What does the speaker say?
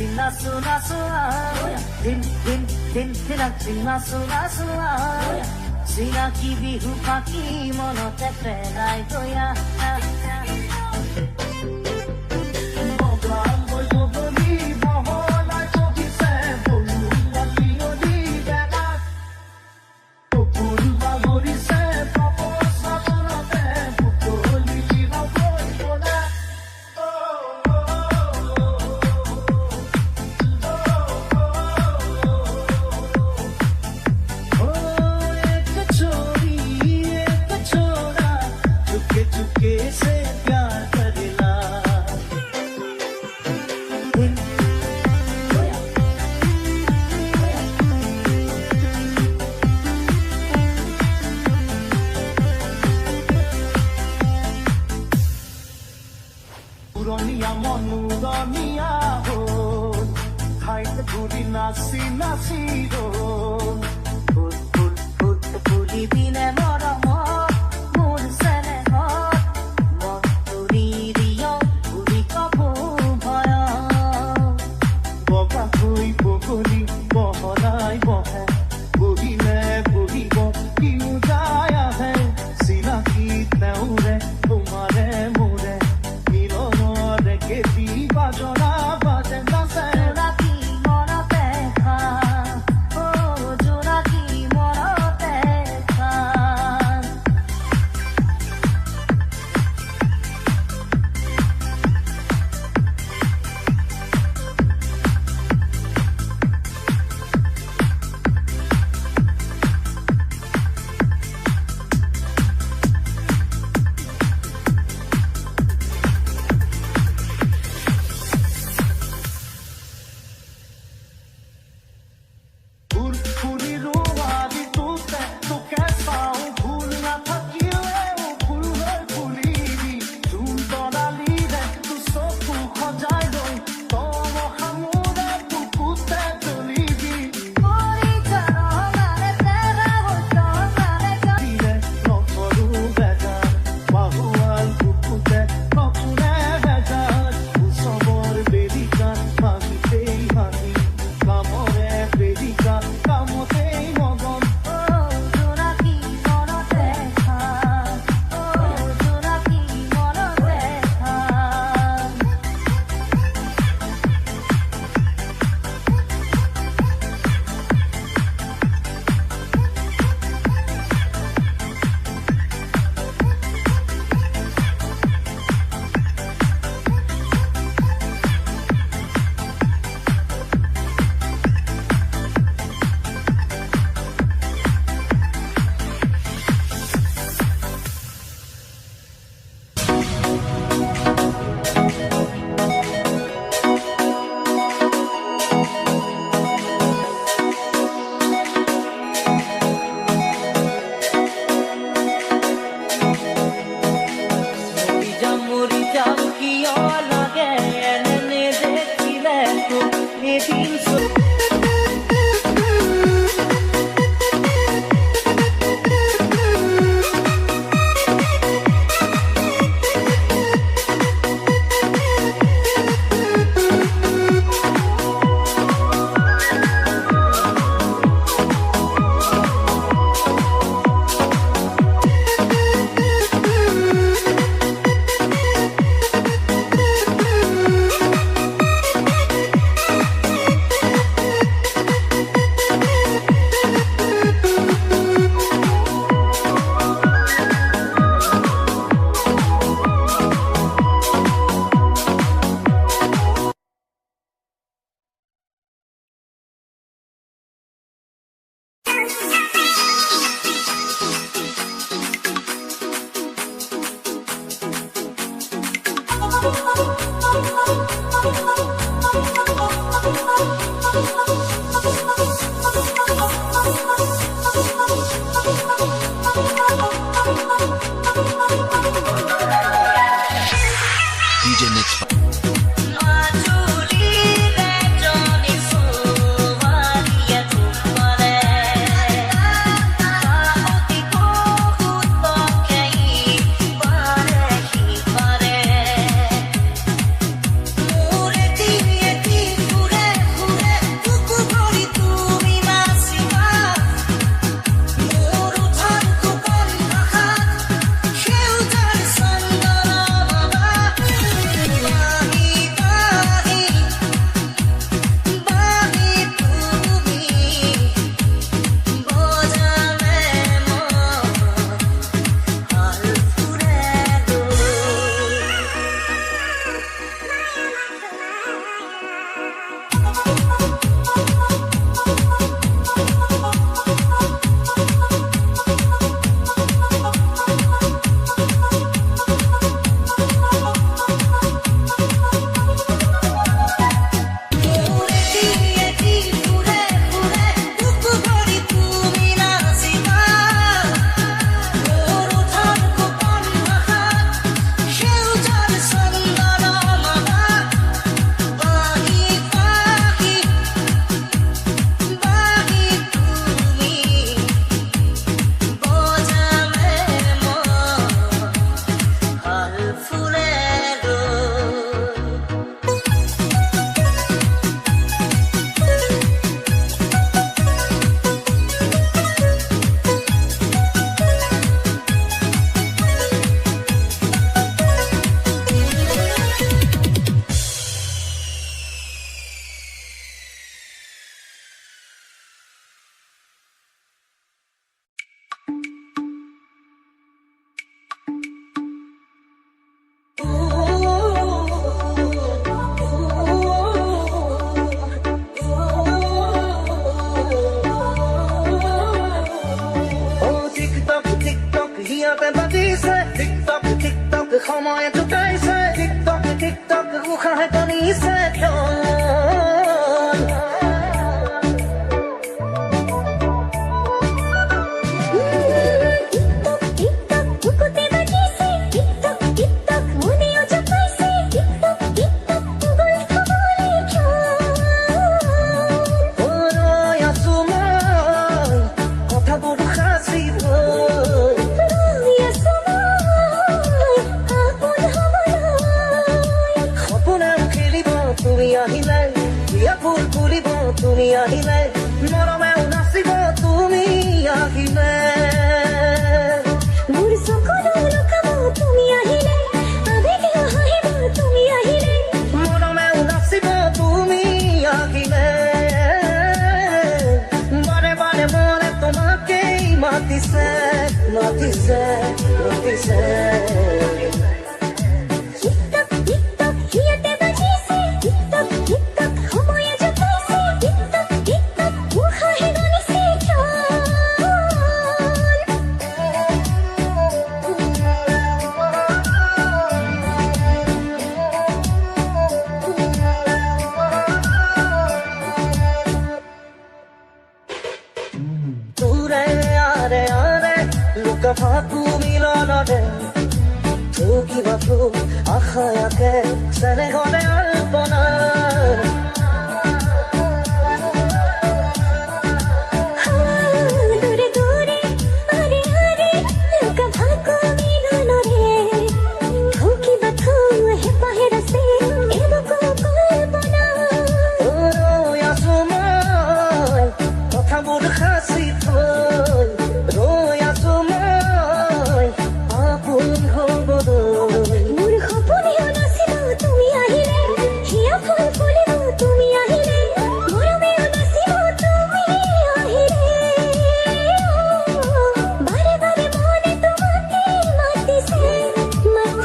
nasu nasu din din din tinakchi nasu nasu sinaki bihu paki monote pelai toya Puroniya monuroniya ho Khaite puri nasi nasi ho Put put put puri bine mora mor Mur sene hot Mon puri riyo puri kapu bhaya Boka hui bokoli boholai bohe Bohi me bohi bo kiu jaya hai Sina ki taure tumhare mure Jona هتوني سكون তুমি আহিলে মৰমেও নাচিব তুমি আহিলে মোৰ সকলো লুকাব তুমি আহিলে আবেগেও হাঁহিব তুমি আহিলে মৰমেও নাচিব তুমি আহিলে বাৰে বাৰে মনে তোমাকেই মাতিছে মাতিছে মাতিছে Kapaku milanade Tuki batu akhayake Sene gode alpona Dure dure are are Kapaku milanade Tuki batu hepa hera